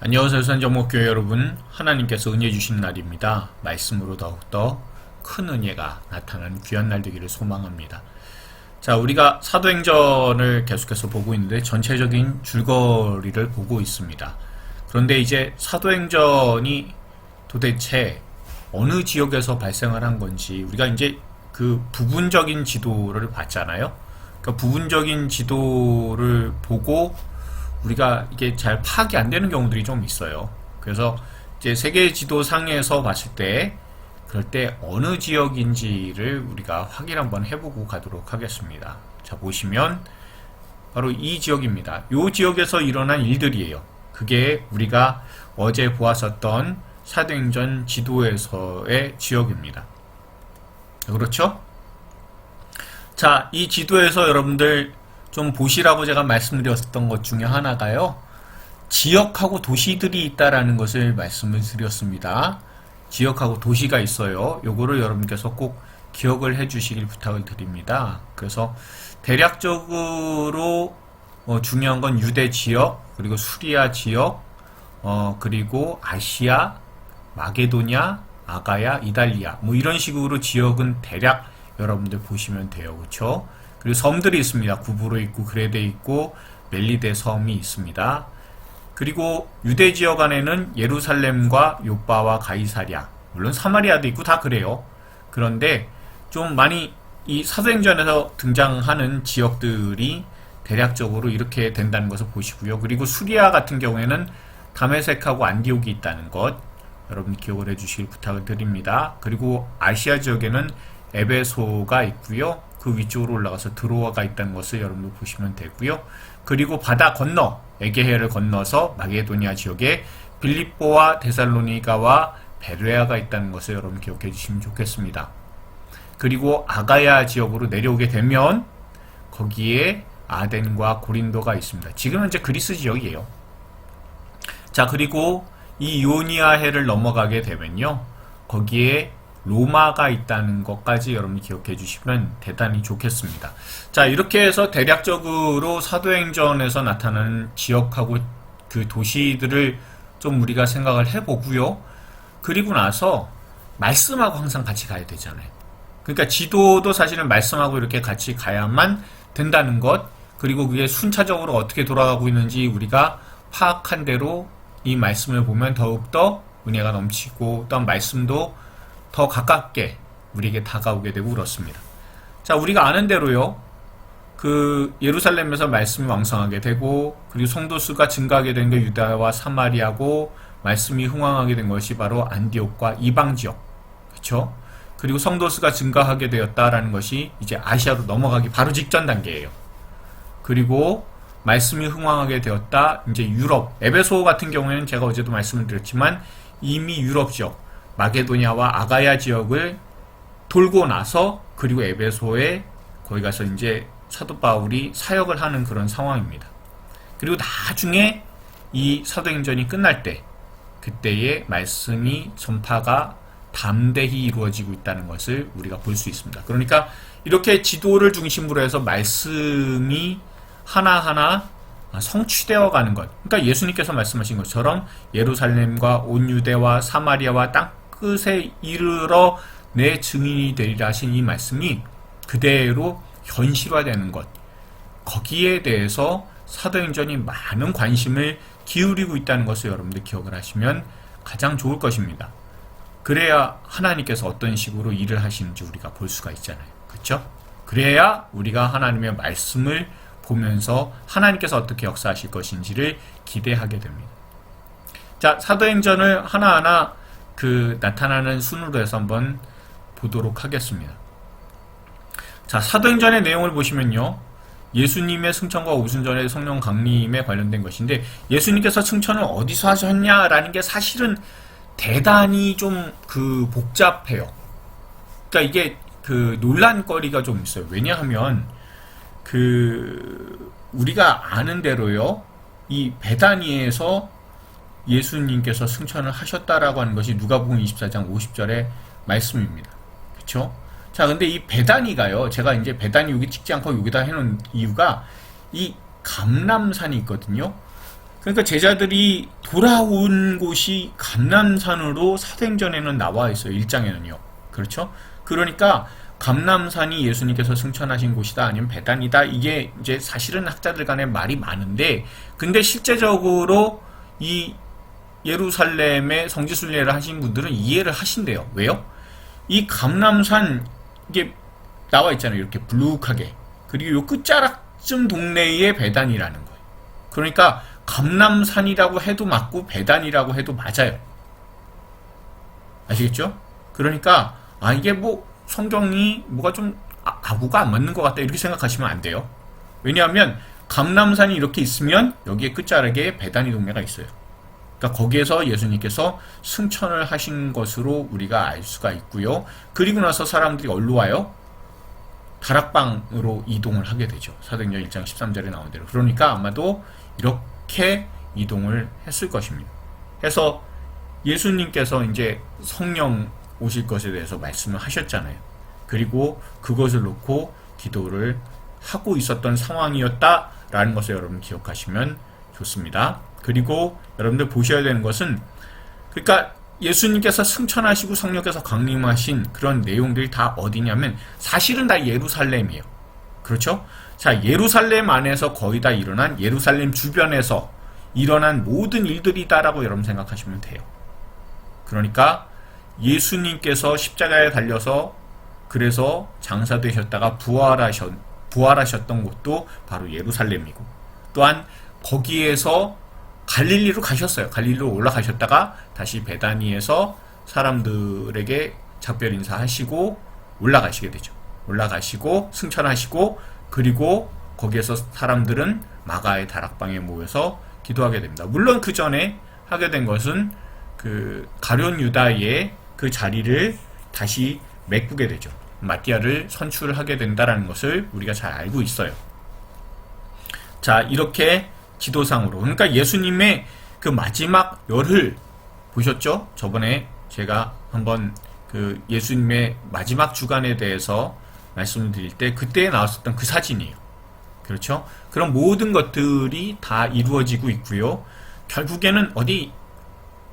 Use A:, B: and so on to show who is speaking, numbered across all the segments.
A: 안녕하세요. 산정목교회 여러분, 하나님께서 은혜 주신 날입니다. 말씀으로 더욱더 큰 은혜가 나타나는 귀한 날 되기를 소망합니다. 자, 우리가 사도행전을 계속해서 보고 있는데 전체적인 줄거리를 보고 있습니다. 그런데 이제 사도행전이 도대체 어느 지역에서 발생을 한 건지 우리가 이제 그 부분적인 지도를 봤잖아요. 그러니까 부분적인 지도를 보고 우리가 이게 잘 파악이 안 되는 경우들이 좀 있어요. 그래서 이제 세계 지도상에서 봤을 때 그럴 때 어느 지역인지를 우리가 확인 한번 해보고 가도록 하겠습니다. 자, 보시면 바로 이 지역입니다. 이 지역에서 일어난 일들이에요. 그게 우리가 어제 보았었던 사도행전 지도에서의 지역입니다. 그렇죠? 자, 이 지도에서 여러분들 좀 보시라고 제가 말씀드렸던 것 중에 하나가요, 지역하고 도시들이 있다라는 것을 말씀을 드렸습니다. 지역하고 도시가 있어요. 요거를 여러분께서 꼭 기억을 해 주시길 부탁을 드립니다. 그래서 대략적으로 중요한 건 유대 지역, 그리고 수리아 지역, 그리고 아시아, 마게도냐, 아가야, 이달리아, 뭐 이런 식으로 지역은 대략 여러분들 보시면 돼요. 그렇죠? 그리고 섬들이 있습니다. 구브로 있고 그레데 있고 멜리데 섬이 있습니다. 그리고 유대 지역 안에는 예루살렘과 요빠와 가이사랴, 물론 사마리아도 있고 다 그래요. 그런데 좀 많이 이 사도행전에서 등장하는 지역들이 대략적으로 이렇게 된다는 것을 보시고요. 그리고 수리아 같은 경우에는 다메섹하고 안디옥이 있다는 것 여러분 기억을 해주시길 부탁을 드립니다. 그리고 아시아 지역에는 에베소가 있고요. 그 위쪽으로 올라가서 드로아가 있다는 것을 여러분들 보시면 되고요. 그리고 바다 건너 에게해를 건너서 마게도니아 지역에 빌립보와 데살로니가와 베레아가 있다는 것을 여러분 기억해 주시면 좋겠습니다. 그리고 아가야 지역으로 내려오게 되면 거기에 아덴과 고린도가 있습니다. 지금 현재 그리스 지역이에요. 자, 그리고 이 이오니아해를 넘어가게 되면요, 거기에 로마가 있다는 것까지 여러분이 기억해 주시면 대단히 좋겠습니다. 자, 이렇게 해서 대략적으로 사도행전에서 나타나는 지역하고 그 도시들을 좀 우리가 생각을 해보고요. 그리고 나서 말씀하고 항상 같이 가야 되잖아요. 그러니까 지도도 사실은 말씀하고 이렇게 같이 가야만 된다는 것, 그리고 그게 순차적으로 어떻게 돌아가고 있는지 우리가 파악한 대로 이 말씀을 보면 더욱더 은혜가 넘치고 또한 말씀도 더 가깝게 우리에게 다가오게 되고 그렇습니다. 자, 우리가 아는 대로요, 그 예루살렘에서 말씀이 왕성하게 되고 그리고 성도 수가 증가하게 된 게 유다와 사마리아고, 말씀이 흥왕하게 된 것이 바로 안디옥과 이방 지역, 그렇죠? 그리고 성도 수가 증가하게 되었다라는 것이 이제 아시아로 넘어가기 바로 직전 단계예요. 그리고 말씀이 흥왕하게 되었다, 이제 유럽, 에베소 같은 경우에는 제가 어제도 말씀을 드렸지만 이미 유럽 지역, 마게도냐와 아가야 지역을 돌고 나서 그리고 에베소에 거기 가서 이제 사도 바울이 사역을 하는 그런 상황입니다. 그리고 나중에 이 사도행전이 끝날 때 그때의 말씀이 전파가 담대히 이루어지고 있다는 것을 우리가 볼 수 있습니다. 그러니까 이렇게 지도를 중심으로 해서 말씀이 하나하나 성취되어 가는 것, 그러니까 예수님께서 말씀하신 것처럼 예루살렘과 온 유대와 사마리아와 땅 끝에 이르러 내 증인이 되리라 하신 이 말씀이 그대로 현실화되는 것, 거기에 대해서 사도행전이 많은 관심을 기울이고 있다는 것을 여러분들 기억을 하시면 가장 좋을 것입니다. 그래야 하나님께서 어떤 식으로 일을 하시는지 우리가 볼 수가 있잖아요. 그렇죠? 그래야 우리가 하나님의 말씀을 보면서 하나님께서 어떻게 역사하실 것인지를 기대하게 됩니다. 자, 사도행전을 하나하나 그 나타나는 순으로 해서 한번 보도록 하겠습니다. 자, 사도행전의 내용을 보시면요, 예수님의 승천과 오순절의 성령 강림에 관련된 것인데, 예수님께서 승천을 어디서 하셨냐라는 게 사실은 대단히 좀 그 복잡해요. 그러니까 이게 그 논란거리가 좀 있어요. 왜냐하면 그 우리가 아는 대로요, 이 베다니에서 예수님께서 승천을 하셨다라고 하는 것이 누가복음 24장 50절의 말씀입니다. 그렇죠? 자, 근데 이 베다니가요, 제가 이제 베다니 여기 찍지 않고 여기다 해놓은 이유가 이 감람산이 있거든요. 그러니까 제자들이 돌아온 곳이 감람산으로 사도행전에는 나와 있어요. 1장에는요. 그렇죠? 그러니까 감람산이 예수님께서 승천하신 곳이다 아니면 베단이다, 이게 이제 사실은 학자들 간에 말이 많은데, 근데 실제적으로 이 예루살렘의 성지순례를 하신 분들은 이해를 하신대요. 왜요? 이 감람산, 이게 나와 있잖아요. 이렇게 불룩하게. 그리고 요 끝자락쯤 동네에 베단이라는 거예요. 그러니까 감람산이라고 해도 맞고 베단이라고 해도 맞아요. 아시겠죠? 그러니까 이게 뭐 성경이 뭐가 좀 아구가 안 맞는 것 같다 이렇게 생각하시면 안 돼요. 왜냐하면 감람산이 이렇게 있으면 여기에 끝자락에 베다니 동네가 있어요. 그러니까 거기에서 예수님께서 승천을 하신 것으로 우리가 알 수가 있고요. 그리고 나서 사람들이 어디로 와요? 다락방으로 이동을 하게 되죠. 사도행전 1장 13절에 나온 대로. 그러니까 아마도 이렇게 이동을 했을 것입니다. 그래서 예수님께서 이제 성령 오실 것에 대해서 말씀을 하셨잖아요. 그리고 그것을 놓고 기도를 하고 있었던 상황이었다라는 것을 여러분 기억하시면 좋습니다. 그리고 여러분들 보셔야 되는 것은, 그러니까 예수님께서 승천하시고 성령께서 강림하신 그런 내용들이 다 어디냐면 사실은 다 예루살렘이에요. 그렇죠? 자, 예루살렘 안에서 거의 다 일어난, 예루살렘 주변에서 일어난 모든 일들이다라고 여러분 생각하시면 돼요. 그러니까 예수님께서 십자가에 달려서 그래서 장사되셨다가 부활하셨던 곳도 바로 예루살렘이고, 또한 거기에서 갈릴리로 가셨어요. 갈릴리로 올라가셨다가 다시 베다니에서 사람들에게 작별 인사하시고 올라가시게 되죠. 올라가시고 승천하시고, 그리고 거기에서 사람들은 마가의 다락방에 모여서 기도하게 됩니다. 물론 그 전에 하게 된 것은 그 가룟 유다의 그 자리를 다시 메꾸게 되죠. 마띠아를 선출하게 된다는 것을 우리가 잘 알고 있어요. 자, 이렇게 지도상으로, 그러니까 예수님의 그 마지막 열흘 보셨죠? 저번에 제가 한번 그 예수님의 마지막 주간에 대해서 말씀을 드릴 때 그때 나왔었던 그 사진이에요. 그렇죠? 그런 모든 것들이 다 이루어지고 있고요. 결국에는 어디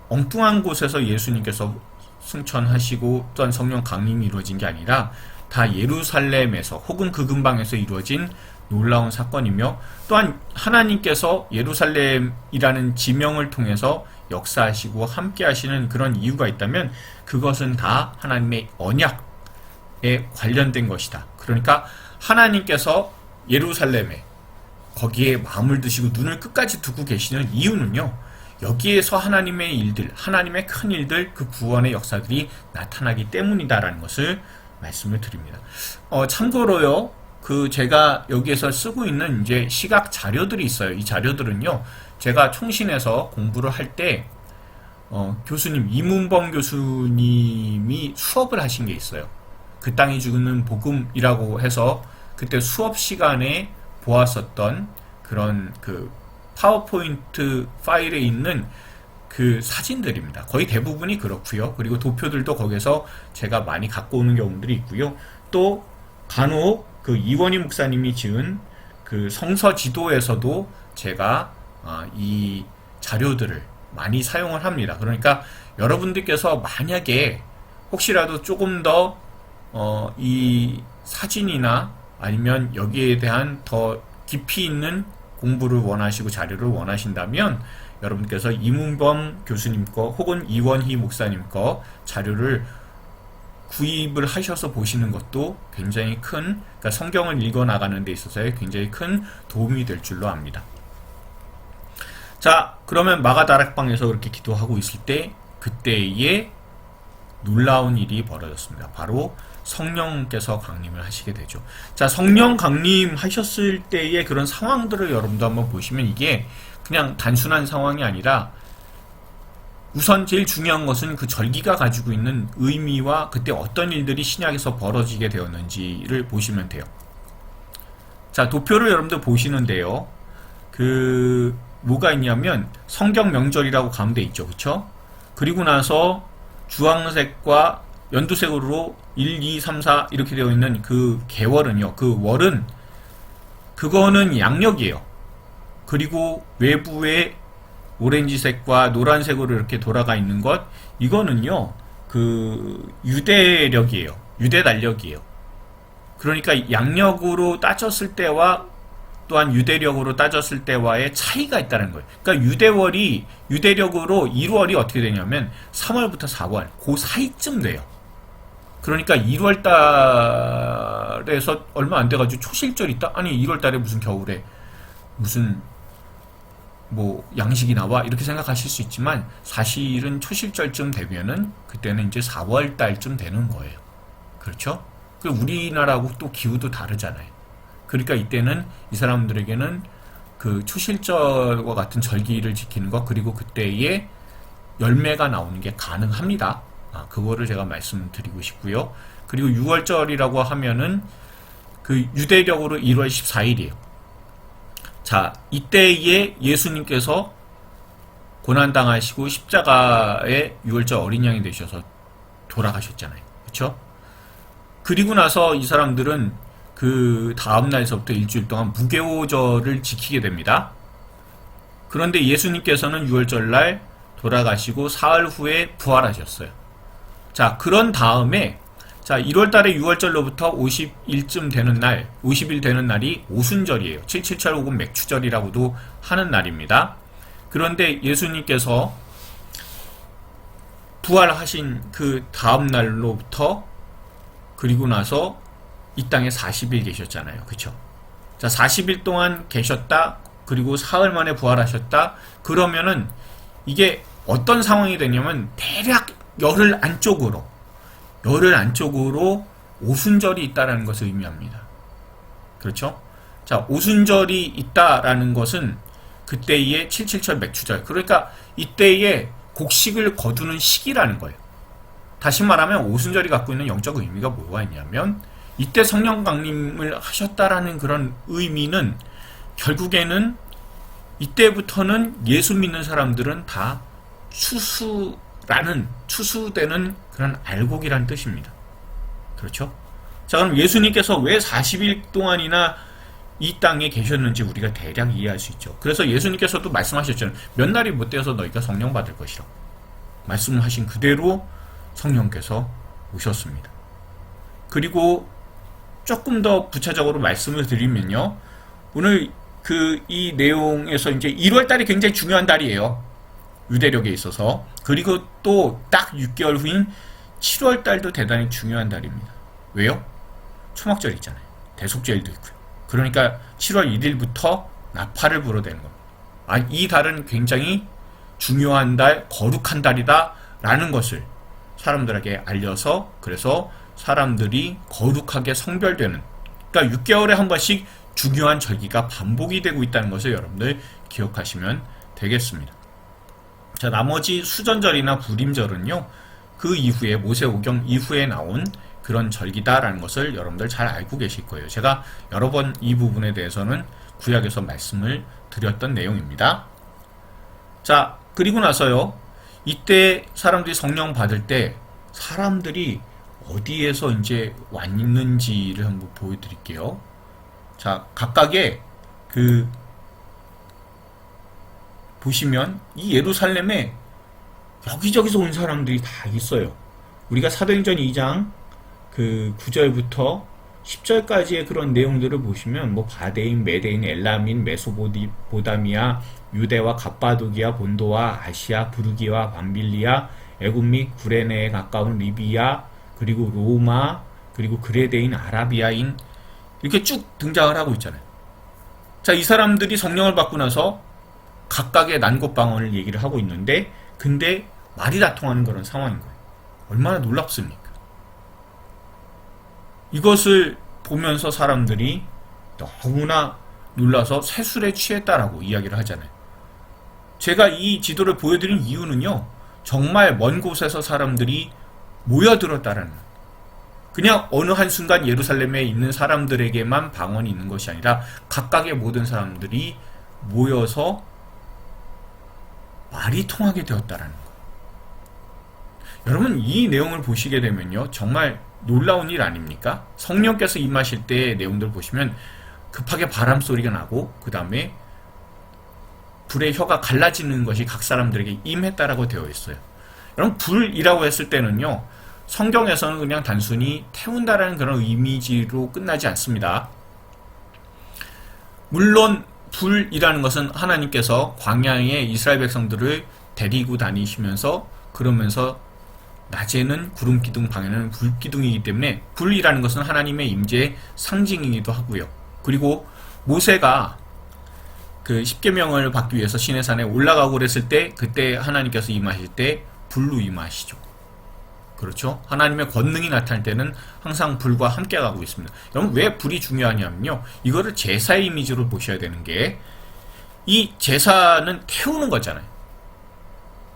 A: 엉뚱한 곳에서 예수님께서 승천하시고 또한 성령 강림이 이루어진 게 아니라 다 예루살렘에서 혹은 그 근방에서 이루어진 놀라운 사건이며, 또한 하나님께서 예루살렘이라는 지명을 통해서 역사하시고 함께 하시는 그런 이유가 있다면 그것은 다 하나님의 언약에 관련된 것이다. 그러니까 하나님께서 예루살렘에 거기에 마음을 드시고 눈을 끝까지 두고 계시는 이유는요, 여기에서 하나님의 일들, 하나님의 큰 일들, 그 구원의 역사들이 나타나기 때문이다라는 것을 말씀을 드립니다. 참고로요, 그 제가 여기에서 쓰고 있는 이제 시각 자료들이 있어요. 이 자료들은요, 제가 총신에서 공부를 할 때 교수님 이문범 교수님이 수업을 하신 게 있어요. 그 땅이 주는 복음이라고 해서 그때 수업 시간에 보았었던 그런 그 파워포인트 파일에 있는 그 사진들입니다. 거의 대부분이 그렇고요. 그리고 도표들도 거기서 제가 많이 갖고 오는 경우들이 있고요. 또 간혹 그 이원희 목사님이 지은 그 성서 지도에서도 제가 이 자료들을 많이 사용을 합니다. 그러니까 여러분들께서 만약에 혹시라도 조금 더 이 사진이나 아니면 여기에 대한 더 깊이 있는 공부를 원하시고 자료를 원하신다면 여러분께서 이문범 교수님 거 혹은 이원희 목사님 거 자료를 구입을 하셔서 보시는 것도 굉장히 큰, 그러니까 성경을 읽어 나가는 데 있어서의 굉장히 큰 도움이 될 줄로 압니다. 자, 그러면 마가다락방에서 그렇게 기도하고 있을 때 그때에 놀라운 일이 벌어졌습니다. 바로 성령께서 강림을 하시게 되죠. 자, 성령 강림하셨을 때의 그런 상황들을 여러분도 한번 보시면 이게 그냥 단순한 상황이 아니라 우선 제일 중요한 것은 그 절기가 가지고 있는 의미와 그때 어떤 일들이 신약에서 벌어지게 되었는지를 보시면 돼요. 자, 도표를 여러분들 보시는데요. 그 뭐가 있냐면 성경 명절이라고 가운데 있죠. 그쵸? 그리고 나서 주황색과 연두색으로 1, 2, 3, 4 이렇게 되어 있는 그 개월은요. 그 월은 그거는 양력이에요. 그리고 외부에 오렌지색과 노란색으로 이렇게 돌아가 있는 것, 이거는요, 그 유대력이에요. 유대 달력이에요. 그러니까 양력으로 따졌을 때와 또한 유대력으로 따졌을 때와의 차이가 있다는 거예요. 그러니까 유대력으로 1월이 어떻게 되냐면 3월부터 4월 그 사이쯤 돼요. 그러니까 1월 달에서 얼마 안 돼가지고 초실절 있다? 아니 1월 달에 무슨 겨울에 무슨 뭐 양식이 나와? 이렇게 생각하실 수 있지만 사실은 초실절쯤 되면은 그때는 이제 4월 달쯤 되는 거예요. 그렇죠? 우리나라하고 또 기후도 다르잖아요. 그러니까 이때는 이 사람들에게는 그 초실절과 같은 절기를 지키는 것, 그리고 그때에 열매가 나오는 게 가능합니다. 그거를 제가 말씀드리고 싶고요. 그리고 6월절이라고 하면은 그 유대력으로 1월 14일이에요. 자, 이때에 예수님께서 고난당하시고 십자가에 6월절 어린 양이 되셔서 돌아가셨잖아요. 그렇죠? 그리고 나서 이 사람들은 그 다음 날서부터 일주일 동안 무교절을 지키게 됩니다. 그런데 예수님께서는 6월절 날 돌아가시고 사흘 후에 부활하셨어요. 자, 그런 다음에 자, 1월 달에 6월절로부터 50일쯤 되는 날, 50일 되는 날이 오순절이에요. 777 혹은 맥추절이라고도 하는 날입니다. 그런데 예수님께서 부활하신 그 다음 날로부터 그리고 나서 이 땅에 40일 계셨잖아요. 그쵸? 자, 40일 동안 계셨다. 그리고 사흘 만에 부활하셨다. 그러면은 이게 어떤 상황이 되냐면 대략 열흘 안쪽으로 오순절이 있다라는 것을 의미합니다. 그렇죠? 자, 오순절이 있다라는 것은 그때의 777 맥추절. 그러니까 이때에 곡식을 거두는 시기라는 거예요. 다시 말하면 오순절이 갖고 있는 영적 의미가 뭐가 있냐면 이때 성령 강림을 하셨다라는 그런 의미는 결국에는 이때부터는 예수 믿는 사람들은 다 추수되는 그런 알곡이라는 뜻입니다. 그렇죠? 자, 그럼 예수님께서 왜 40일 동안이나 이 땅에 계셨는지 우리가 대략 이해할 수 있죠. 그래서 예수님께서도 말씀하셨잖아요. 몇 날이 못 되어서 너희가 성령 받을 것이라고. 말씀하신 그대로 성령께서 오셨습니다. 그리고 조금 더 구체적으로 말씀을 드리면요. 오늘 이 내용에서 이제 1월 달이 굉장히 중요한 달이에요. 유대력에 있어서. 그리고 또 딱 6개월 후인 7월 달도 대단히 중요한 달입니다. 왜요? 초막절 있잖아요. 대속죄일도 있고요. 그러니까 7월 1일부터 나팔을 불어대는 겁니다. 이 달은 굉장히 중요한 달, 거룩한 달이다 라는 것을 사람들에게 알려서 그래서 사람들이 거룩하게 성별되는, 그러니까 6개월에 한 번씩 중요한 절기가 반복이 되고 있다는 것을 여러분들 기억하시면 되겠습니다. 자, 나머지 수전절이나 불임절은요, 그 이후에 모세오경 이후에 나온 그런 절기다라는 것을 여러분들 잘 알고 계실 거예요. 제가 여러 번 이 부분에 대해서는 구약에서 말씀을 드렸던 내용입니다. 자, 그리고 나서요, 이때 사람들이 성령 받을 때 사람들이 어디에서 이제 왔는지를 한번 보여드릴게요. 자, 각각의 보시면 이 예루살렘에 여기저기서 온 사람들이 다 있어요. 우리가 사도행전 2장 9절부터 10절까지의 그런 내용들을 보시면 뭐 바데인, 메데인, 엘라민, 메소보다미아, 유대와 갑바도기아, 본도와 아시아, 부르기와 밤빌리아, 애굽 및 구레네에 가까운 리비아, 그리고 로마, 그리고 그레데인, 아라비아인 이렇게 쭉 등장을 하고 있잖아요. 자, 이 사람들이 성령을 받고 나서 각각의 난곳방언을 얘기를 하고 있는데 근데 말이 다 통하는 그런 상황인 거예요. 얼마나 놀랍습니까? 이것을 보면서 사람들이 너무나 놀라서 세술에 취했다라고 이야기를 하잖아요. 제가 이 지도를 보여드린 이유는요, 정말 먼 곳에서 사람들이 모여들었다라는 거예요. 그냥 어느 한순간 예루살렘에 있는 사람들에게만 방언이 있는 것이 아니라 각각의 모든 사람들이 모여서 말이 통하게 되었다라는 거예요. 여러분, 이 내용을 보시게 되면요, 정말 놀라운 일 아닙니까? 성령께서 임하실 때의 내용들 보시면 급하게 바람 소리가 나고 그 다음에 불의 혀가 갈라지는 것이 각 사람들에게 임했다라고 되어 있어요. 여러분, 불이라고 했을 때는요, 성경에서는 그냥 단순히 태운다라는 그런 이미지로 끝나지 않습니다. 물론 불이라는 것은 하나님께서 광야에 이스라엘 백성들을 데리고 다니시면서 그러면서 낮에는 구름 기둥, 밤에는 불 기둥이기 때문에 불이라는 것은 하나님의 임재의 상징이기도 하고요. 그리고 모세가 그 십계명을 받기 위해서 시내산에 올라가고 그랬을 때 그때 하나님께서 임하실 때 불로 임하시죠. 그렇죠? 하나님의 권능이 나타날 때는 항상 불과 함께 가고 있습니다. 여러분, 왜 불이 중요하냐면요, 이거를 제사의 이미지로 보셔야 되는 게, 이 제사는 태우는 거잖아요.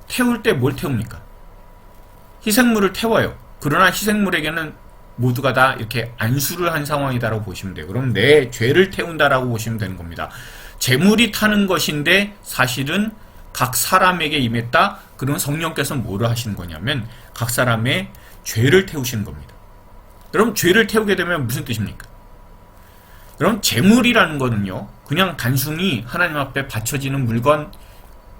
A: 태울 때 뭘 태웁니까? 희생물을 태워요. 그러나 희생물에게는 모두가 다 이렇게 안수를 한 상황이다라고 보시면 돼요. 그럼 내 죄를 태운다라고 보시면 되는 겁니다. 제물이 타는 것인데 사실은 각 사람에게 임했다. 그러면 성령께서 뭐를 하시는 거냐면 각 사람의 죄를 태우시는 겁니다. 여러분, 죄를 태우게 되면 무슨 뜻입니까? 여러분, 제물이라는 거는요, 그냥 단순히 하나님 앞에 바쳐지는 물건,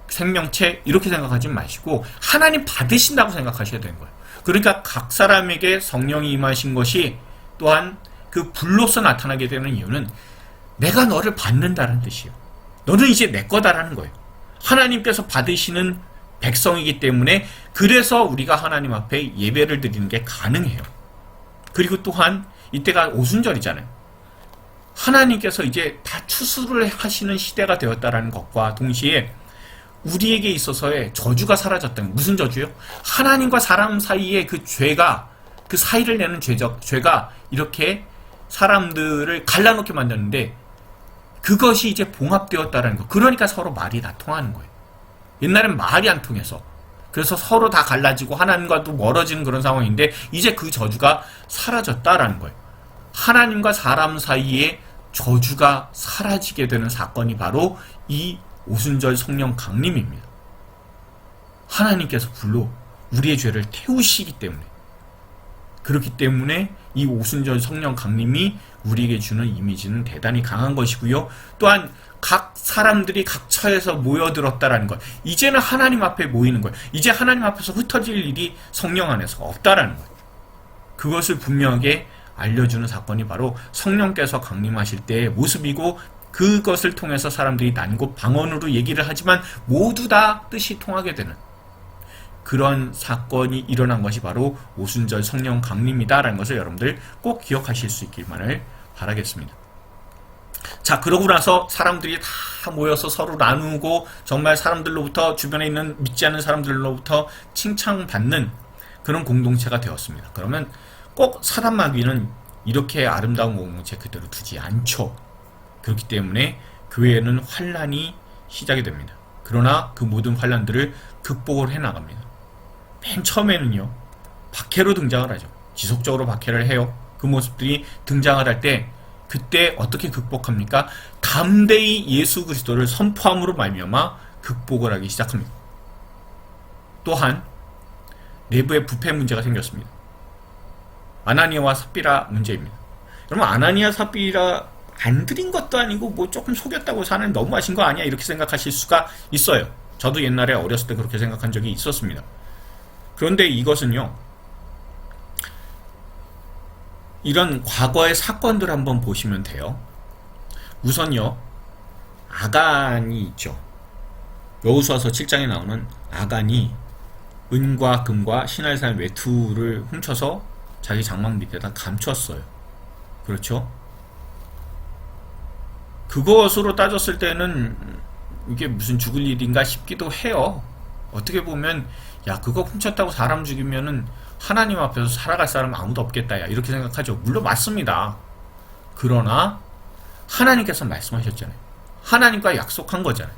A: 생명체 이렇게 생각하지 마시고 하나님 받으신다고 생각하셔야 되는 거예요. 그러니까 각 사람에게 성령이 임하신 것이 또한 그 불로서 나타나게 되는 이유는 내가 너를 받는다는 뜻이에요. 너는 이제 내 거다라는 거예요. 하나님께서 받으시는 백성이기 때문에 그래서 우리가 하나님 앞에 예배를 드리는 게 가능해요. 그리고 또한 이때가 오순절이잖아요. 하나님께서 이제 다 추수를 하시는 시대가 되었다라는 것과 동시에 우리에게 있어서의 저주가 사라졌다는, 무슨 저주요? 하나님과 사람 사이의 그 죄가, 그 사이를 내는 죄가 이렇게 사람들을 갈라놓게 만드는데 그것이 이제 봉합되었다라는 거. 그러니까 서로 말이 다 통하는 거예요. 옛날엔 말이 안 통해서 그래서 서로 다 갈라지고 하나님과도 멀어지는 그런 상황인데 이제 그 저주가 사라졌다라는 거예요. 하나님과 사람 사이에 저주가 사라지게 되는 사건이 바로 이 오순절 성령 강림입니다. 하나님께서 불로 우리의 죄를 태우시기 때문에, 그렇기 때문에 이 오순절 성령 강림이 우리에게 주는 이미지는 대단히 강한 것이고요. 또한 각 사람들이 각 처에서 모여들었다라는 것, 이제는 하나님 앞에 모이는 거예요. 이제 하나님 앞에서 흩어질 일이 성령 안에서 없다라는 거예요. 그것을 분명하게 알려주는 사건이 바로 성령께서 강림하실 때의 모습이고, 그것을 통해서 사람들이 난곳 방언으로 얘기를 하지만 모두 다 뜻이 통하게 되는 그런 사건이 일어난 것이 바로 오순절 성령 강림이다라는 것을 여러분들 꼭 기억하실 수 있기만을 바라겠습니다. 자, 그러고 나서 사람들이 다 모여서 서로 나누고 정말 사람들로부터, 주변에 있는 믿지 않는 사람들로부터 칭찬받는 그런 공동체가 되었습니다. 그러면 꼭 사단마귀는 이렇게 아름다운 공동체 그대로 두지 않죠. 그렇기 때문에 교회에는 환란이 시작이 됩니다. 그러나 그 모든 환란들을 극복을 해나갑니다. 맨 처음에는요, 박해로 등장을 하죠. 지속적으로 박해를 해요. 그 모습들이 등장을 할 때 그때 어떻게 극복합니까? 담대히 예수 그리스도를 선포함으로 말미암아 극복을 하기 시작합니다. 또한 내부에 부패 문제가 생겼습니다. 아나니아와 삽비라 문제입니다. 여러분, 아나니아 삽비라 안 드린 것도 아니고 뭐 조금 속였다고 사는 너무하신 거 아니야? 이렇게 생각하실 수가 있어요. 저도 옛날에 어렸을 때 그렇게 생각한 적이 있었습니다. 그런데 이것은요, 이런 과거의 사건들 한번 보시면 돼요. 우선요, 아간이 있죠. 여호수아서 7장에 나오는 아간이 은과 금과 신할산 외투를 훔쳐서 자기 장막 밑에다 감췄어요. 그렇죠? 그것으로 따졌을 때는 이게 무슨 죽을 일인가 싶기도 해요. 어떻게 보면 야, 그거 훔쳤다고 사람 죽이면은 하나님 앞에서 살아갈 사람 아무도 없겠다, 야, 이렇게 생각하죠. 물론 맞습니다. 그러나 하나님께서 말씀하셨잖아요. 하나님과 약속한 거잖아요.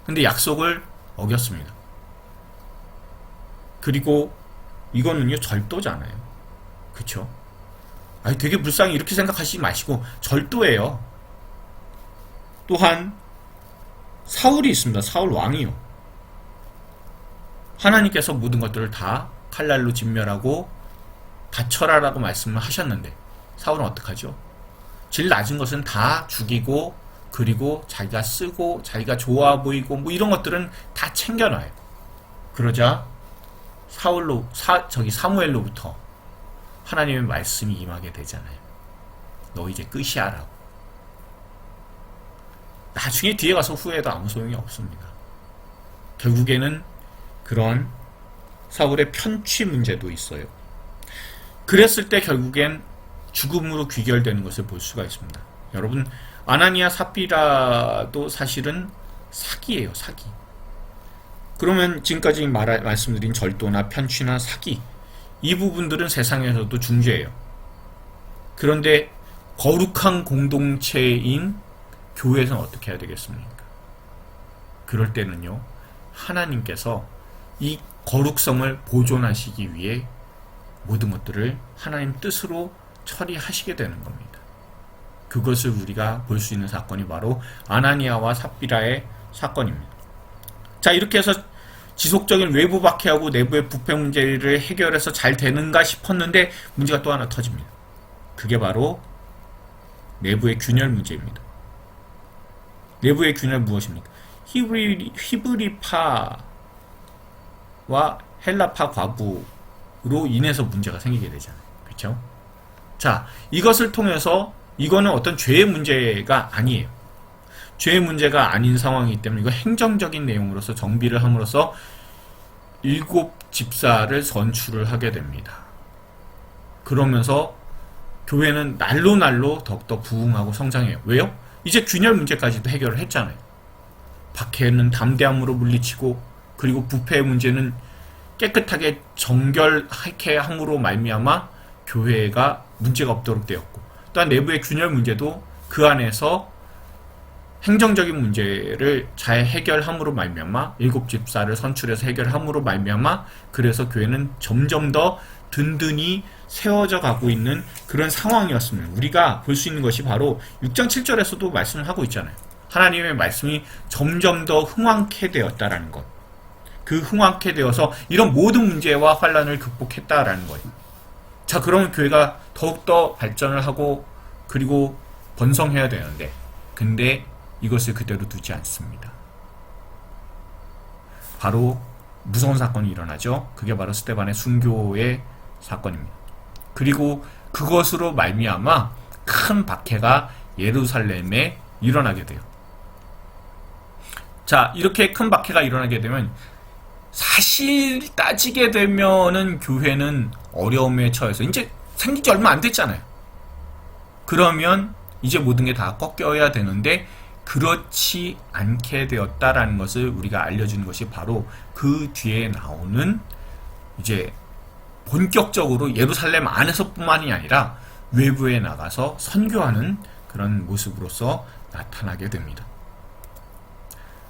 A: 근데 약속을 어겼습니다. 그리고 이거는요, 절도잖아요. 그쵸? 아니, 되게 불쌍히 이렇게 생각하시지 마시고 절도예요. 또한 사울이 있습니다. 사울 왕이요. 하나님께서 모든 것들을 다 칼날로 진멸하고 다쳐라라고 말씀을 하셨는데 사울은 어떡하죠? 질 낮은 것은 다 죽이고 그리고 자기가 쓰고 자기가 좋아 보이고 뭐 이런 것들은 다 챙겨놔요. 그러자 사무엘로부터 하나님의 말씀이 임하게 되잖아요. 너 이제 끝이야 라고. 나중에 뒤에 가서 후회해도 아무 소용이 없습니다. 결국에는 그런 사울의 편취 문제도 있어요. 그랬을 때 결국엔 죽음으로 귀결되는 것을 볼 수가 있습니다. 여러분, 아나니아 삽비라도 사실은 사기예요, 사기. 그러면 지금까지 말씀드린 절도나 편취나 사기, 이 부분들은 세상에서도 중죄예요. 그런데 거룩한 공동체인 교회에서는 어떻게 해야 되겠습니까? 그럴 때는요, 하나님께서 이 거룩성을 보존하시기 위해 모든 것들을 하나님 뜻으로 처리하시게 되는 겁니다. 그것을 우리가 볼 수 있는 사건이 바로 아나니아와 삽비라의 사건입니다. 자, 이렇게 해서 지속적인 외부 박해하고 내부의 부패 문제를 해결해서 잘 되는가 싶었는데 문제가 또 하나 터집니다. 그게 바로 내부의 균열 문제입니다. 내부의 균열 무엇입니까? 히브리파와 헬라파 과부로 인해서 문제가 생기게 되잖아요. 그렇죠? 자, 이것을 통해서 이거는 어떤 죄의 문제가 아니에요. 죄의 문제가 아닌 상황이기 때문에 이거 행정적인 내용으로서 정비를 함으로써 7 집사를 선출을 하게 됩니다. 그러면서 교회는 날로 더욱더 부흥하고 성장해요. 왜요? 이제 균열 문제까지도 해결을 했잖아요. 박해는 담대함으로 물리치고, 그리고 부패의 문제는 깨끗하게 정결하게 함으로 말미암아 교회가 문제가 없도록 되었고, 또한 내부의 균열 문제도 그 안에서 행정적인 문제를 잘 해결함으로 말미암아 7 집사를 선출해서 해결함으로 말미암아 그래서 교회는 점점 더 든든히 세워져 가고 있는 그런 상황이었습니다. 우리가 볼 수 있는 것이 바로 6장 7절에서도 말씀을 하고 있잖아요. 하나님의 말씀이 점점 더 흥왕케 되었다라는 것. 그 흥왕케 되어서 이런 모든 문제와 환란을 극복했다라는 거예요. 자, 그러면 교회가 더욱더 발전을 하고 그리고 번성해야 되는데, 근데 이것을 그대로 두지 않습니다. 바로 무서운 사건이 일어나죠. 그게 바로 스데반의 순교의 사건입니다. 그리고 그것으로 말미암아 큰 박해가 예루살렘에 일어나게 돼요. 자, 이렇게 큰 박해가 일어나게 되면 사실 따지게 되면은 교회는 어려움에 처해서 이제 생긴 지 얼마 안 됐잖아요. 그러면 이제 모든 게 다 꺾여야 되는데 그렇지 않게 되었다라는 것을 우리가 알려주는 것이 바로 그 뒤에 나오는 이제 본격적으로 예루살렘 안에서뿐만이 아니라 외부에 나가서 선교하는 그런 모습으로서 나타나게 됩니다.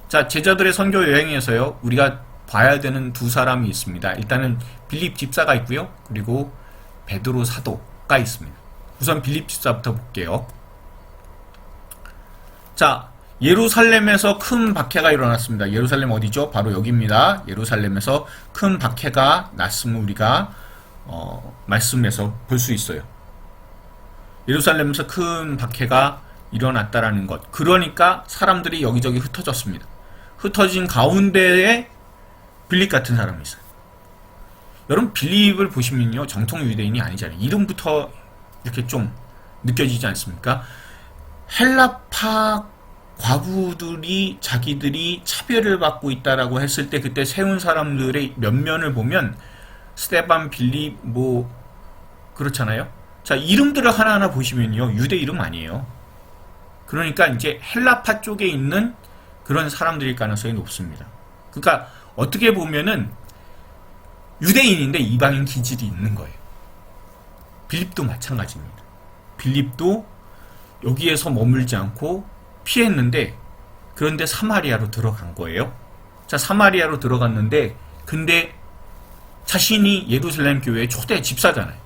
A: 자, 제자들의 선교 여행에서요, 우리가 봐야 되는 두 사람이 있습니다. 일단은 빌립 집사가 있고요, 그리고 베드로 사도가 있습니다. 우선 빌립 집사부터 볼게요. 자, 예루살렘에서 큰 박해가 일어났습니다. 예루살렘 어디죠? 바로 여기입니다. 예루살렘에서 큰 박해가 났음을 우리가 말씀에서 볼 수 있어요. 예루살렘에서 큰 박해가 일어났다라는 것. 그러니까 사람들이 여기저기 흩어졌습니다. 흩어진 가운데에 빌립 같은 사람이 있어요. 여러분, 빌립을 보시면요, 정통 유대인이 아니잖아요. 이름부터 이렇게 좀 느껴지지 않습니까? 헬라파 과부들이 자기들이 차별을 받고 있다라고 했을 때 그때 세운 사람들의 면면을 보면 스데반, 빌립 뭐 그렇잖아요. 자, 이름들을 하나하나 보시면요, 유대 이름 아니에요. 그러니까 이제 헬라파 쪽에 있는 그런 사람들일 가능성이 높습니다. 그러니까 어떻게 보면은 유대인인데 이방인 기질이 있는 거예요. 빌립도 마찬가지입니다. 빌립도 여기에서 머물지 않고 피했는데, 그런데 사마리아로 들어간 거예요. 자, 사마리아로 들어갔는데, 근데 자신이 예루살렘 교회의 초대 집사잖아요.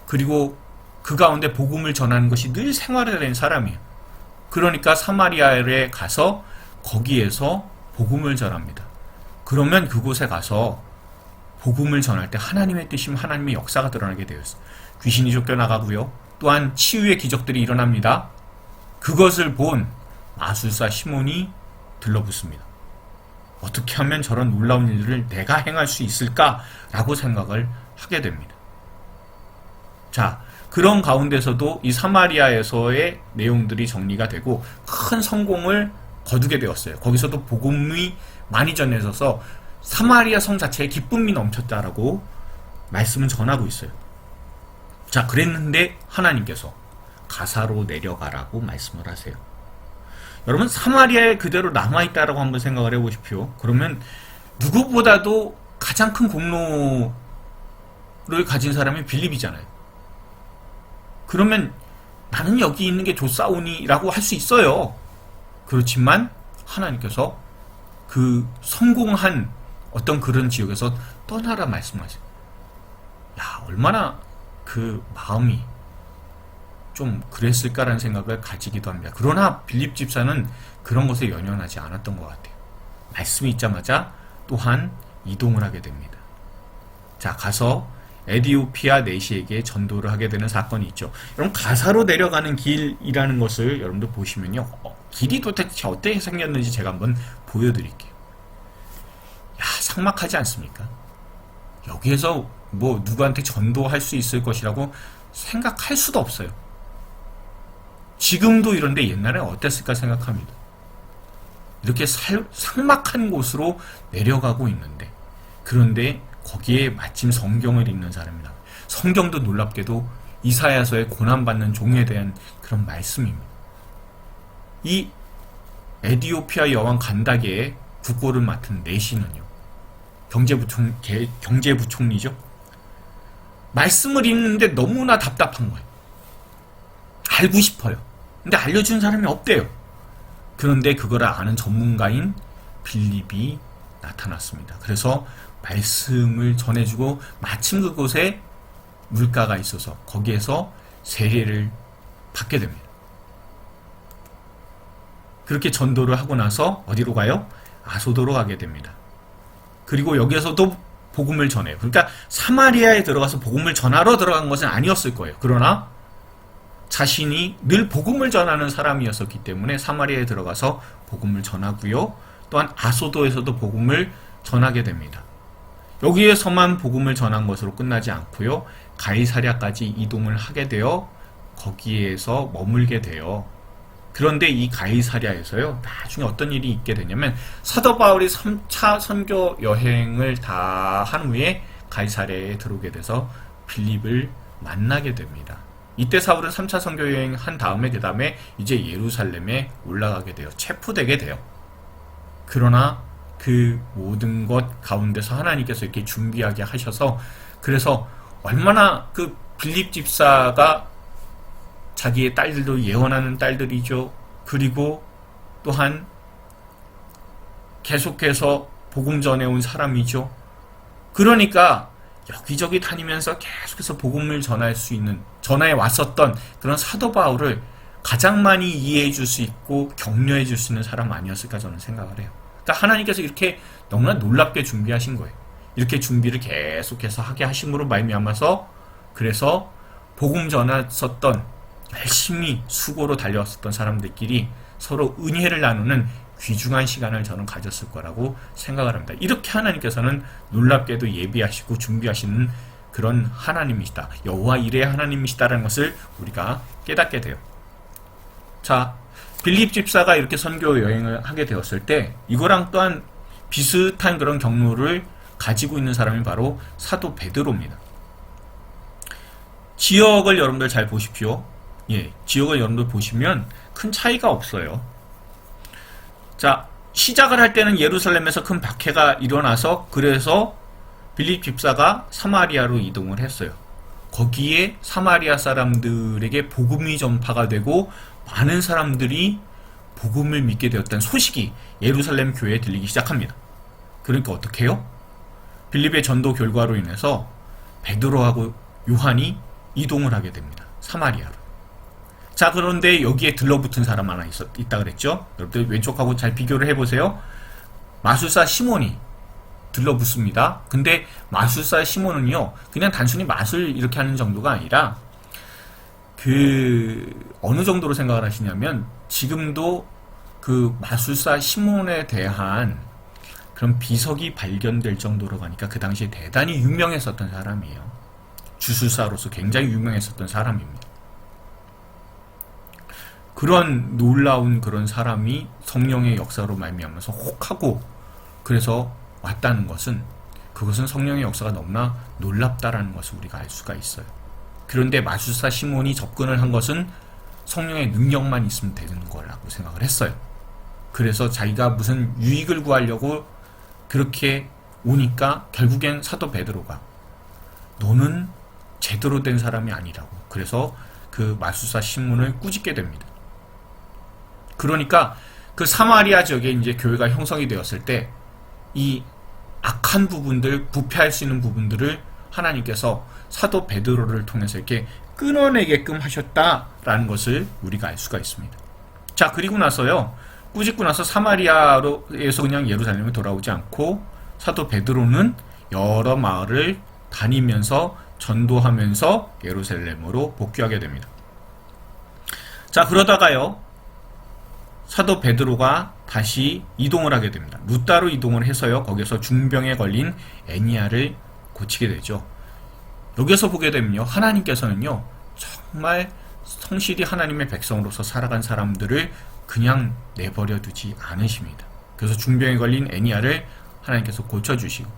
A: 그리고 그 가운데 복음을 전하는 것이 늘 생활에 된 사람이에요. 그러니까 사마리아에 가서 거기에서 복음을 전합니다. 그러면 그곳에 가서 복음을 전할 때 하나님의 뜻이면 하나님의 역사가 드러나게 되었어요. 귀신이 쫓겨나가고요, 또한 치유의 기적들이 일어납니다. 그것을 본 마술사 시몬이 들러붙습니다. 어떻게 하면 저런 놀라운 일들을 내가 행할 수 있을까라고 생각을 하게 됩니다. 자, 그런 가운데서도 이 사마리아에서의 내용들이 정리가 되고 큰 성공을 거두게 되었어요. 거기서도 복음이 많이 전해져서 사마리아 성 자체에 기쁨이 넘쳤다라고 말씀은 전하고 있어요. 자, 그랬는데 하나님께서 가사로 내려가라고 말씀을 하세요. 여러분, 사마리아에 그대로 남아있다라고 한번 생각을 해보십시오. 그러면 누구보다도 가장 큰 공로를 가진 사람이 빌립이잖아요. 그러면 나는 여기 있는 게 좋사오니 라고 할 수 있어요. 그렇지만 하나님께서 그 성공한 어떤 그런 지역에서 떠나라 말씀하세요. 야, 얼마나 그 마음이 좀 그랬을까라는 생각을 가지기도 합니다. 그러나 빌립 집사는 그런 것에 연연하지 않았던 것 같아요. 말씀이 있자마자 또한 이동을 하게 됩니다. 자, 가서 에디오피아 내시에게 전도를 하게 되는 사건이 있죠. 여러분, 가사로 내려가는 길이라는 것을 여러분들 보시면요, 길이 도대체 어떻게 생겼는지 제가 한번 보여드릴게요. 야, 삭막하지 않습니까? 여기에서 뭐 누구한테 전도할 수 있을 것이라고 생각할 수도 없어요. 지금도 이런데 옛날에 어땠을까 생각합니다. 이렇게 삭막한 곳으로 내려가고 있는데, 그런데 거기에 마침 성경을 읽는 사람이다. 성경도 놀랍게도 이사야서의 고난받는 종에 대한 그런 말씀입니다. 이 에디오피아 여왕 간다게의 국고를 맡은 내시는요, 경제부총리죠. 말씀을 읽는데 너무나 답답한 거예요. 알고 싶어요. 근데 알려주는 사람이 없대요. 그런데 그걸 아는 전문가인 빌립이 나타났습니다. 그래서 말씀을 전해주고 마침 그곳에 물가가 있어서 거기에서 세례를 받게 됩니다. 그렇게 전도를 하고 나서 어디로 가요? 아소도로 가게 됩니다. 그리고 여기에서도 복음을 전해요. 그러니까 사마리아에 들어가서 복음을 전하러 들어간 것은 아니었을 거예요. 그러나 자신이 늘 복음을 전하는 사람이었기 때문에 사마리아에 들어가서 복음을 전하고요. 또한 아소도에서도 복음을 전하게 됩니다. 여기에서만 복음을 전한 것으로 끝나지 않고요. 가이사랴까지 이동을 하게 되어 거기에서 머물게 돼요. 그런데 이 가이사랴에서요, 나중에 어떤 일이 있게 되냐면, 사도 바울이 3차 선교 여행을 다 한 후에 가이사랴에 들어오게 돼서 빌립을 만나게 됩니다. 이때 사울은 3차 선교 여행 한 다음에 그 다음에 이제 예루살렘에 올라가게 돼요. 체포되게 돼요. 그러나 그 모든 것 가운데서 하나님께서 이렇게 준비하게 하셔서, 그래서 얼마나 그 빌립 집사가 자기의 딸들도 예언하는 딸들이죠. 그리고 또한 계속해서 복음 전해온 사람이죠. 그러니까 여기저기 다니면서 계속해서 복음을 전할 수 있는, 전해 왔었던 그런 사도 바울을 가장 많이 이해해 줄 수 있고 격려해 줄 수 있는 사람 아니었을까 저는 생각을 해요. 그러니까 하나님께서 이렇게 너무나 놀랍게 준비하신 거예요. 이렇게 준비를 계속해서 하게 하심으로 말미암아서, 그래서 복음 전했었던, 열심히 수고로 달려왔었던 사람들끼리 서로 은혜를 나누는 귀중한 시간을 저는 가졌을 거라고 생각을 합니다. 이렇게 하나님께서는 놀랍게도 예비하시고 준비하시는 그런 하나님이시다. 여호와 이레의 하나님이시다라는 것을 우리가 깨닫게 돼요. 자, 빌립 집사가 이렇게 선교 여행을 하게 되었을 때 이거랑 또한 비슷한 그런 경로를 가지고 있는 사람이 바로 사도 베드로입니다. 지역을 여러분들 잘 보십시오. 예, 지역을 여러분들 보시면 큰 차이가 없어요. 자, 시작을 할 때는 예루살렘에서 큰 박해가 일어나서, 그래서 빌립 집사가 사마리아로 이동을 했어요. 거기에 사마리아 사람들에게 복음이 전파가 되고 많은 사람들이 복음을 믿게 되었다는 소식이 예루살렘 교회에 들리기 시작합니다. 그러니까 어떻게 해요? 빌립의 전도 결과로 인해서 베드로하고 요한이 이동을 하게 됩니다. 사마리아로. 자, 그런데 여기에 들러붙은 사람 하나 있다 그랬죠? 여러분들 왼쪽하고 잘 비교를 해보세요. 마술사 시몬이 들러붙습니다. 근데 마술사 시몬은요, 그냥 단순히 마술 이렇게 하는 정도가 아니라 어느 정도로 생각을 하시냐면, 지금도 그 마술사 시몬에 대한 그런 비석이 발견될 정도로 가니까 그 당시에 대단히 유명했었던 사람이에요. 주술사로서 굉장히 유명했었던 사람입니다. 그런 놀라운 그런 사람이 성령의 역사로 말미암아서 혹하고 그래서 왔다는 것은, 그것은 성령의 역사가 너무나 놀랍다라는 것을 우리가 알 수가 있어요. 그런데 마술사 시몬이 접근을 한 것은 성령의 능력만 있으면 되는 거라고 생각을 했어요. 그래서 자기가 무슨 유익을 구하려고 그렇게 오니까 결국엔 사도 베드로가 너는 제대로 된 사람이 아니라고, 그래서 그 마술사 시몬을 꾸짖게 됩니다. 그러니까 그 사마리아 지역에 이제 교회가 형성이 되었을 때 이 악한 부분들, 부패할 수 있는 부분들을 하나님께서 사도 베드로를 통해서 이렇게 끊어내게끔 하셨다라는 것을 우리가 알 수가 있습니다. 자, 그리고 나서요, 꾸짖고 나서 사마리아에서 그냥 예루살렘에 돌아오지 않고 사도 베드로는 여러 마을을 다니면서 전도하면서 예루살렘으로 복귀하게 됩니다. 자, 그러다가요, 사도 베드로가 다시 이동을 하게 됩니다. 루따로 이동을 해서요, 거기서 중병에 걸린 애니야를 고치게 되죠. 여기서 보게 되면요, 하나님께서는요, 정말 성실히 하나님의 백성으로서 살아간 사람들을 그냥 내버려 두지 않으십니다. 그래서 중병에 걸린 애니야를 하나님께서 고쳐주시고,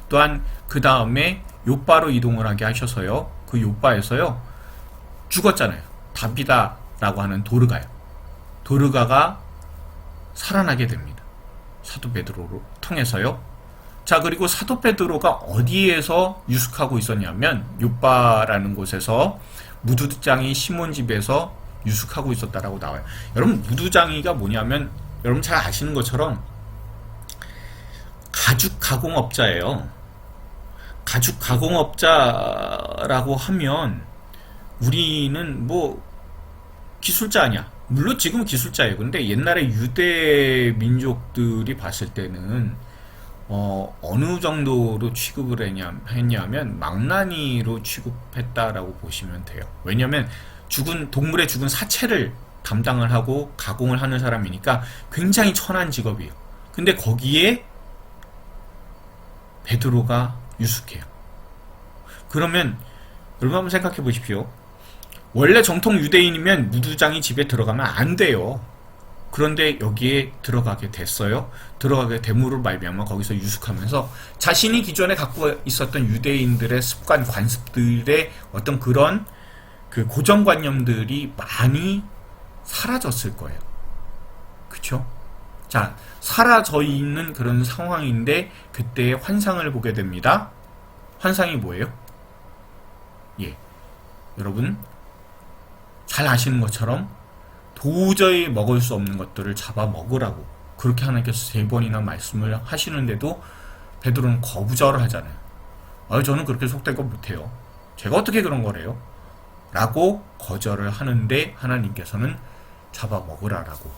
A: 또한 그 다음에 요바로 이동을 하게 하셔서요, 그 요바에서요 죽었잖아요. 다비다라고 하는 도르가가 살아나게 됩니다. 사도 베드로를 통해서요. 자, 그리고 사도 베드로가 어디에서 유숙하고 있었냐면 요바라는 곳에서 무두장이 시몬 집에서 유숙하고 있었다라고 나와요. 여러분, 무두장이가 뭐냐면 여러분 잘 아시는 것처럼 가죽 가공업자예요. 가죽 가공업자라고 하면 우리는 뭐 기술자 아니야. 물론 지금은 기술자예요. 근데 옛날에 유대 민족들이 봤을 때는 어느 정도로 취급을 했냐면 망나니로 취급했다라고 보시면 돼요. 왜냐하면 동물의 죽은 사체를 담당을 하고 가공을 하는 사람이니까 굉장히 천한 직업이에요. 근데 거기에 베드로가 유숙해요. 그러면 여러분 한번 생각해 보십시오. 원래 정통 유대인이면 무두장이 집에 들어가면 안 돼요. 그런데 여기에 들어가게 됐어요. 들어가게 됨으로 말미암아 거기서 유숙하면서 자신이 기존에 갖고 있었던 유대인들의 습관, 관습들의 어떤 그런 그 고정관념들이 많이 사라졌을 거예요. 그쵸? 자, 사라져 있는 그런 상황인데 그때의 환상을 보게 됩니다. 환상이 뭐예요? 예, 여러분 잘 아시는 것처럼 도저히 먹을 수 없는 것들을 잡아 먹으라고 그렇게 하나님께서 3번이나 말씀을 하시는데도 베드로는 거부절을 하잖아요. 저는 그렇게 속된 거 못해요. 제가 어떻게 그런 거래요? 라고 거절을 하는데 하나님께서는 잡아 먹으라라고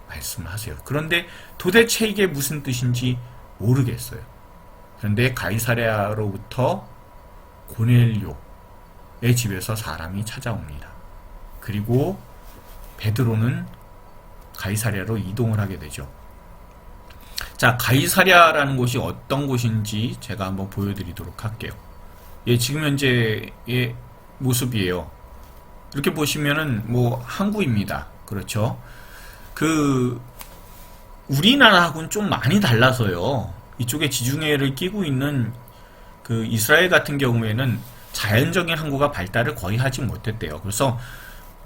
A: 말씀하세요. 그런데 도대체 이게 무슨 뜻인지 모르겠어요. 그런데 가이사랴로부터 고넬료의 집에서 사람이 찾아옵니다. 그리고 베드로는 가이사랴로 이동을 하게 되죠. 자, 가이사랴라는 곳이 어떤 곳인지 제가 한번 보여드리도록 할게요. 예, 지금 현재의 모습이에요. 이렇게 보시면은 뭐 항구입니다. 그렇죠? 우리나라하고는 좀 많이 달라서요. 이쪽에 지중해를 끼고 있는 그 이스라엘 같은 경우에는 자연적인 항구가 발달을 거의 하지 못했대요. 그래서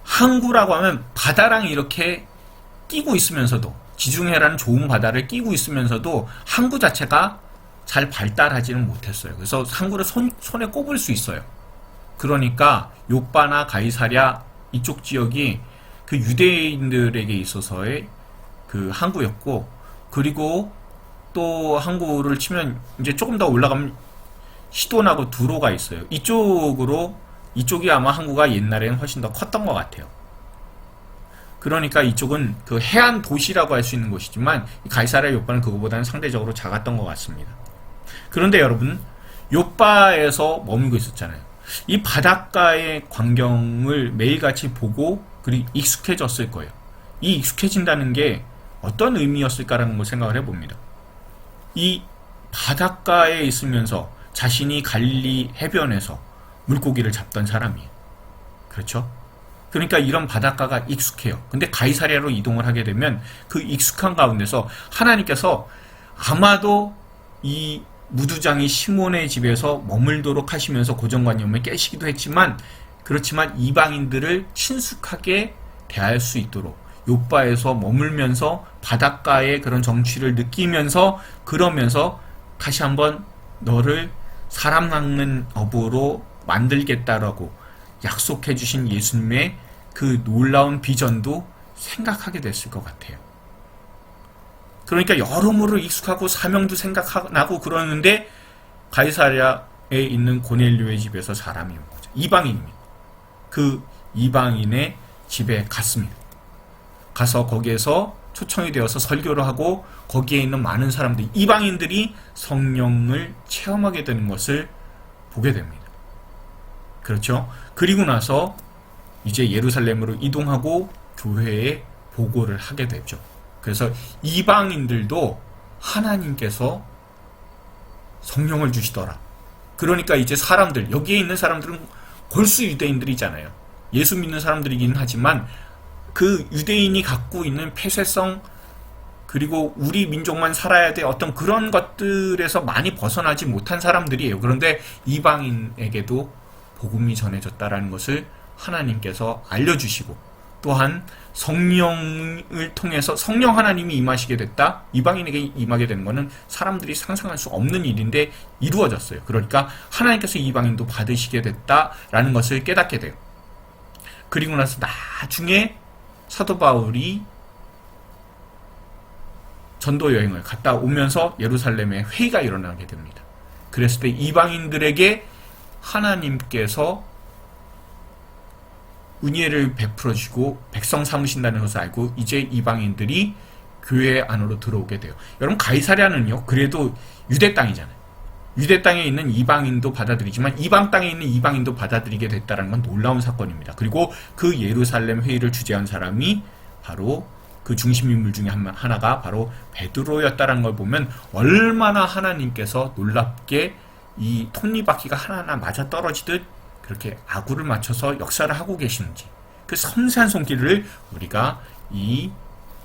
A: 항구라고 하면 바다랑 이렇게 끼고 있으면서도, 지중해라는 좋은 바다를 끼고 있으면서도 항구 자체가 잘 발달하지는 못했어요. 그래서 항구를 손에 꼽을 수 있어요. 그러니까 요바나 가이사랴 이쪽 지역이 그 유대인들에게 있어서의 그 항구였고, 그리고 또 항구를 치면 이제 조금 더 올라가면 시돈하고 두로가 있어요. 이쪽이 아마 항구가 옛날에는 훨씬 더 컸던 것 같아요. 그러니까 이쪽은 그 해안 도시라고 할 수 있는 곳이지만 가이사랴 요바는 그거보다는 상대적으로 작았던 것 같습니다. 그런데 여러분, 요바에서 머물고 있었잖아요. 이 바닷가의 광경을 매일같이 보고 그리고 익숙해졌을 거예요. 이 익숙해진다는 게 어떤 의미였을까라는 걸 생각을 해봅니다. 이 바닷가에 있으면서 자신이 갈릴리 해변에서 물고기를 잡던 사람이에요. 그렇죠? 그러니까 이런 바닷가가 익숙해요. 근데 가이사랴로 이동을 하게 되면 그 익숙한 가운데서 하나님께서 아마도 이 무두장이 시몬의 집에서 머물도록 하시면서 고정관념을 깨시기도 했지만, 그렇지만 이방인들을 친숙하게 대할 수 있도록 요바에서 머물면서 바닷가의 그런 정취를 느끼면서, 그러면서 다시 한번 너를 사람 낚는 어부로 만들겠다라고 약속해 주신 예수님의 그 놀라운 비전도 생각하게 됐을 것 같아요. 그러니까 여러모로 익숙하고 사명도 생각나고 그러는데 가이사랴에 있는 고넬료의 집에서 사람이 온 거죠. 이방인입니다. 그 이방인의 집에 갔습니다. 가서 거기에서 초청이 되어서 설교를 하고 거기에 있는 많은 사람들, 이방인들이 성령을 체험하게 되는 것을 보게 됩니다. 그렇죠? 그리고 나서 이제 예루살렘으로 이동하고 교회에 보고를 하게 되죠. 그래서 이방인들도 하나님께서 성령을 주시더라. 그러니까 이제 사람들, 여기에 있는 사람들은 골수 유대인들이잖아요. 예수 믿는 사람들이긴 하지만 그 유대인이 갖고 있는 폐쇄성, 그리고 우리 민족만 살아야 돼, 어떤 그런 것들에서 많이 벗어나지 못한 사람들이에요. 그런데 이방인에게도 복음이 전해졌다라는 것을 하나님께서 알려주시고, 또한 성령을 통해서 성령 하나님이 임하시게 됐다. 이방인에게 임하게 되는 것은 사람들이 상상할 수 없는 일인데 이루어졌어요. 그러니까 하나님께서 이방인도 받으시게 됐다라는 것을 깨닫게 돼요. 그리고 나서 나중에 사도 바울이 전도 여행을 갔다 오면서 예루살렘에 회의가 일어나게 됩니다. 그랬을 때 이방인들에게 하나님께서 은혜를 베풀어 주시고 백성 삼으신다는 것을 알고 이제 이방인들이 교회 안으로 들어오게 돼요. 여러분, 가이사랴는요, 그래도 유대 땅이잖아요. 유대 땅에 있는 이방인도 받아들이지만 이방 땅에 있는 이방인도 받아들이게 됐다는 건 놀라운 사건입니다. 그리고 그 예루살렘 회의를 주재한 사람이 바로 그 중심 인물 중에 하나가 바로 베드로였다는 걸 보면 얼마나 하나님께서 놀랍게 이 톱니바퀴가 하나하나 맞아 떨어지듯 그렇게 아구를 맞춰서 역사를 하고 계시는지, 그 섬세한 손길을 우리가 이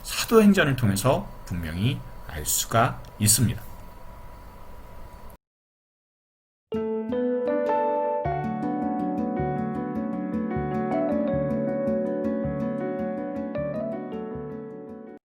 A: 사도행전을 통해서 분명히 알 수가 있습니다.